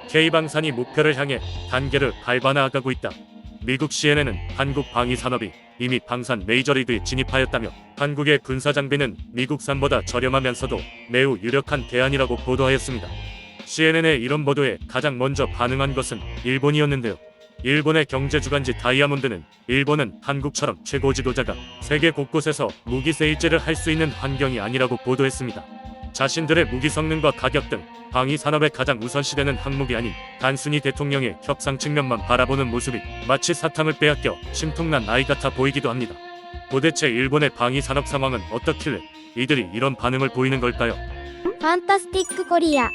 K방산이 목표를 향해 단계를 밟아 나아가고 있다. 미국 CNN은 한국 방위 산업이 이미 방산 메이저리그에 진입하였다며 한국의 군사 장비는 미국산보다 저렴하면서도 매우 유력한 대안이라고 보도하였습니다. CNN의 이런 보도에 가장 먼저 반응한 것은 일본이었는데요. 일본의 경제주간지 다이아몬드는 일본은 한국처럼 최고 지도자가 세계 곳곳에서 무기 세일제를 할 수 있는 환경이 아니라고 보도했습니다. 자신들의 무기 성능과 가격 등 방위 산업의 가장 우선시되는 항목이 아닌 단순히 대통령의 협상 측면만 바라보는 모습이 마치 사탕을 빼앗겨 심통난 아이 같아 보이기도 합니다. 도대체 일본의 방위 산업 상황은 어떻길래 이들이 이런 반응을 보이는 걸까요? 판타스틱 코리아.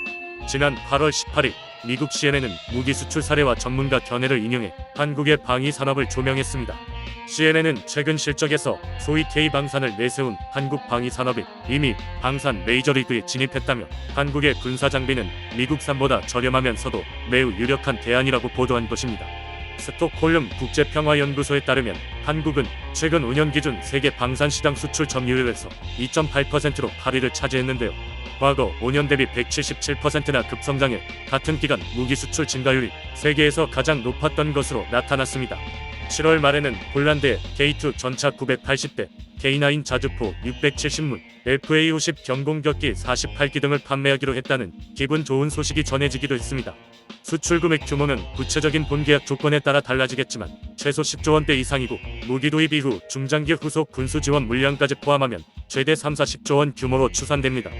지난 8월 18일 미국 CNN은 무기 수출 사례와 전문가 견해를 인용해 한국의 방위 산업을 조명했습니다. CNN은 최근 실적에서 소위 K방산을 내세운 한국 방위 산업이 이미 방산 메이저리그에 진입했다며 한국의 군사 장비는 미국산보다 저렴하면서도 매우 유력한 대안이라고 보도한 것입니다. 스톡홀름 국제평화연구소에 따르면 한국은 최근 5년 기준 세계 방산 시장 수출 점유율에서 2.8%로 8위를 차지했는데요. 과거 5년 대비 177%나 급성장해 같은 기간 무기 수출 증가율이 세계에서 가장 높았던 것으로 나타났습니다. 7월 말에는 폴란드의 K2 전차 980대, K9 자주포 670문, FA50 경공격기 48기 등을 판매하기로 했다는 기분 좋은 소식이 전해지기도 했습니다. 수출 금액 규모는 구체적인 본계약 조건에 따라 달라지겠지만 최소 10조 원대 이상이고 무기 도입 이후 중장기 후속 군수 지원 물량까지 포함하면 최대 3-40조 원 규모로 추산됩니다.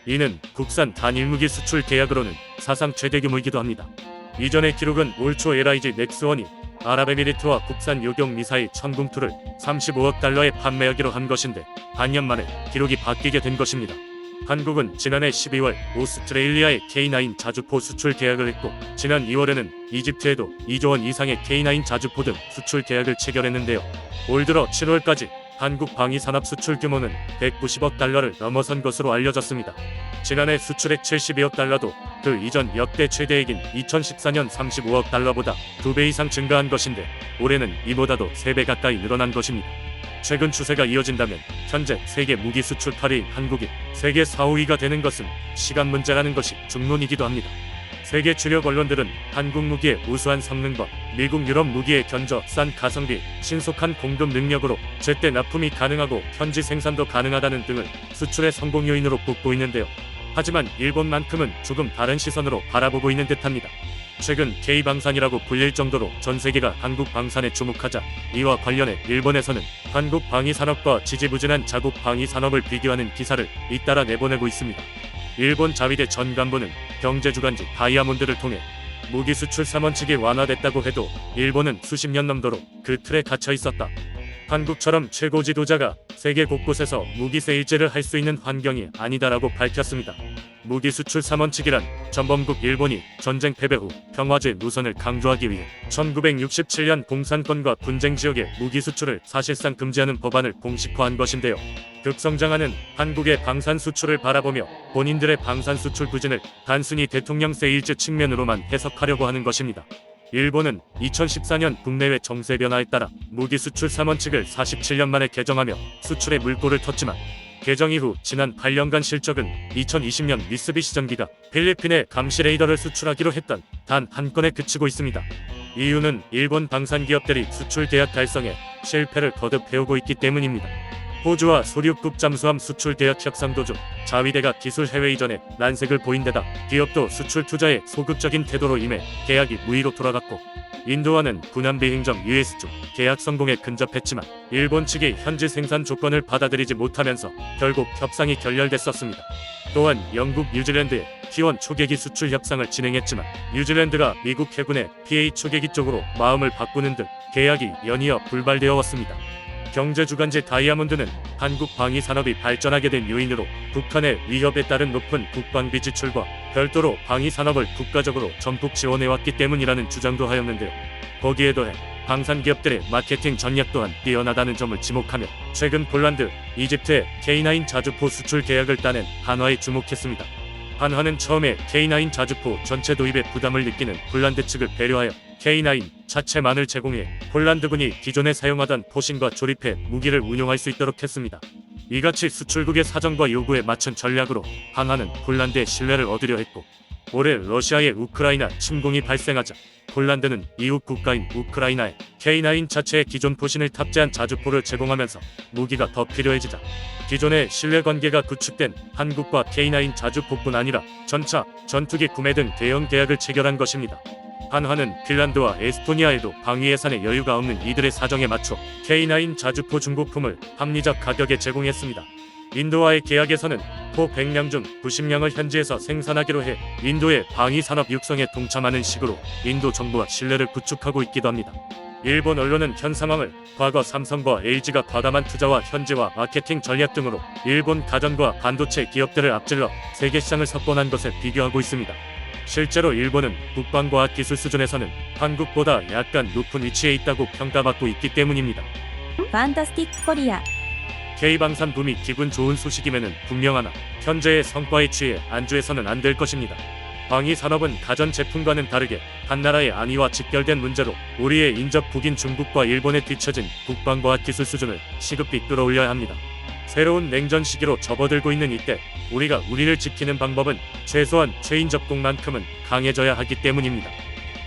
이는 국산 단일 무기 수출 계약으로는 사상 최대 규모이기도 합니다. 이전의 기록은 올 초 LIG 넥스1이 아랍에미리트와 국산 요격 미사일 천궁2를 35억 달러에 판매하기로 한 것인데 반년 만에 기록이 바뀌게 된 것입니다. 한국은 지난해 12월 오스트레일리아의 K9 자주포 수출 계약을 했고 지난 2월에는 이집트에도 2조 원 이상의 K9 자주포 등 수출 계약을 체결했는데요. 올 들어 7월까지 한국 방위 산업 수출 규모는 190억 달러를 넘어선 것으로 알려졌습니다. 지난해 수출액 72억 달러도 그 이전 역대 최대액인 2014년 35억 달러보다 2배 이상 증가한 것인데 올해는 이보다도 3배 가까이 늘어난 것입니다. 최근 추세가 이어진다면 현재 세계 무기 수출 8위인 한국이 세계 4, 5위가 되는 것은 시간 문제라는 것이 중론이기도 합니다. 세계 주력 언론들은 한국 무기의 우수한 성능과 미국 유럽 무기의 견저 싼 가성비, 신속한 공급 능력으로 제때 납품이 가능하고 현지 생산도 가능하다는 등을 수출의 성공 요인으로 꼽고 있는데요. 하지만 일본만큼은 조금 다른 시선으로 바라보고 있는 듯합니다. 최근 K방산이라고 불릴 정도로 전 세계가 한국 방산에 주목하자 이와 관련해 일본에서는 한국 방위 산업과 지지부진한 자국 방위 산업을 비교하는 기사를 잇따라 내보내고 있습니다. 일본 자위대 전 간부는 경제주간지 다이아몬드를 통해 무기 수출 3원칙이 완화됐다고 해도 일본은 수십 년 넘도록 그 틀에 갇혀 있었다. 한국처럼 최고 지도자가 세계 곳곳에서 무기 세일제를 할 수 있는 환경이 아니다라고 밝혔습니다. 무기 수출 3원칙이란 전범국 일본이 전쟁 패배 후 평화제 노선을 강조하기 위해 1967년 공산권과 분쟁 지역의 무기 수출을 사실상 금지하는 법안을 공식화한 것인데요. 급성장하는 한국의 방산 수출을 바라보며 본인들의 방산 수출 부진을 단순히 대통령 세일제 측면으로만 해석하려고 하는 것입니다. 일본은 2014년 국내외 정세 변화에 따라 무기 수출 3원칙을 47년 만에 개정하며 수출의 물꼬를 텄지만 개정 이후 지난 8년간 실적은 2020년 미쓰비시 전기가 필리핀에 감시 레이더를 수출하기로 했던 단 한 건에 그치고 있습니다. 이유는 일본 방산 기업들이 수출 계약 달성에 실패를 거듭 해오고 있기 때문입니다. 호주와 소류급 잠수함 수출 계약 협상 도중 자위대가 기술 해외 이전에 난색을 보인 데다 기업도 수출 투자에 소극적인 태도로 임해 계약이 무의로 돌아갔고 인도와는 군함비 행정 US조 계약 성공에 근접했지만 일본 측이 현지 생산 조건을 받아들이지 못하면서 결국 협상이 결렬됐었습니다. 또한 영국 뉴질랜드에 T1 초계기 수출 협상을 진행했지만 뉴질랜드가 미국 해군의 PA 초계기 쪽으로 마음을 바꾸는 등 계약이 연이어 불발되어 왔습니다. 경제주간지 다이아몬드는 한국 방위 산업이 발전하게 된 요인으로 북한의 위협에 따른 높은 국방비 지출과 별도로 방위 산업을 국가적으로 전폭 지원해왔기 때문이라는 주장도 하였는데요. 거기에 더해 방산 기업들의 마케팅 전략 또한 뛰어나다는 점을 지목하며 최근 폴란드, 이집트의 K9 자주포 수출 계약을 따낸 한화에 주목했습니다. 한화는 처음에 K9 자주포 전체 도입에 부담을 느끼는 폴란드 측을 배려하여 K9 차체만을 제공해 폴란드군이 기존에 사용하던 포신과 조립해 무기를 운용할 수 있도록 했습니다. 이같이 수출국의 사정과 요구에 맞춘 전략으로 한화는 폴란드의 신뢰를 얻으려 했고 올해 러시아의 우크라이나 침공이 발생하자 폴란드는 이웃 국가인 우크라이나에 K9 자체의 기존 포신을 탑재한 자주포를 제공하면서 무기가 더 필요해지자 기존의 신뢰관계가 구축된 한국과 K9 자주포뿐 아니라 전차, 전투기 구매 등 대형 계약을 체결한 것입니다. 한화는 핀란드와 에스토니아에도 방위 예산에 여유가 없는 이들의 사정에 맞춰 K9 자주포 중고품을 합리적 가격에 제공했습니다. 인도와의 계약에서는 포 100량 중 90량을 현지에서 생산하기로 해 인도의 방위 산업 육성에 동참하는 식으로 인도 정부와 신뢰를 구축하고 있기도 합니다. 일본 언론은 현 상황을 과거 삼성과 LG가 과감한 투자와 현지화 마케팅 전략 등으로 일본 가전과 반도체 기업들을 앞질러 세계 시장을 석권한 것에 비교하고 있습니다. 실제로 일본은 국방과학 기술 수준에서는 한국보다 약간 높은 위치에 있다고 평가받고 있기 때문입니다. ファンタスティックコリア K방산 붐이 기분 좋은 소식임에는 분명하나 현재의 성과에 취해 안주해서는 안 될 것입니다. 방위 산업은 가전 제품과는 다르게 한 나라의 안위와 직결된 문제로 우리의 인접 북인 중국과 일본에 뒤처진 국방과학 기술 수준을 시급히 끌어올려야 합니다. 새로운 냉전 시기로 접어들고 있는 이때 우리가 우리를 지키는 방법은 최소한 최인접국만큼은 강해져야 하기 때문입니다.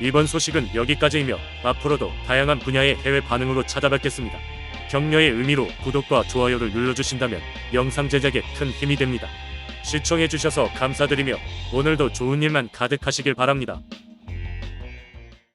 이번 소식은 여기까지이며 앞으로도 다양한 분야의 해외 반응으로 찾아뵙겠습니다. 격려의 의미로 구독과 좋아요를 눌러주신다면 영상 제작에 큰 힘이 됩니다. 시청해주셔서 감사드리며 오늘도 좋은 일만 가득하시길 바랍니다.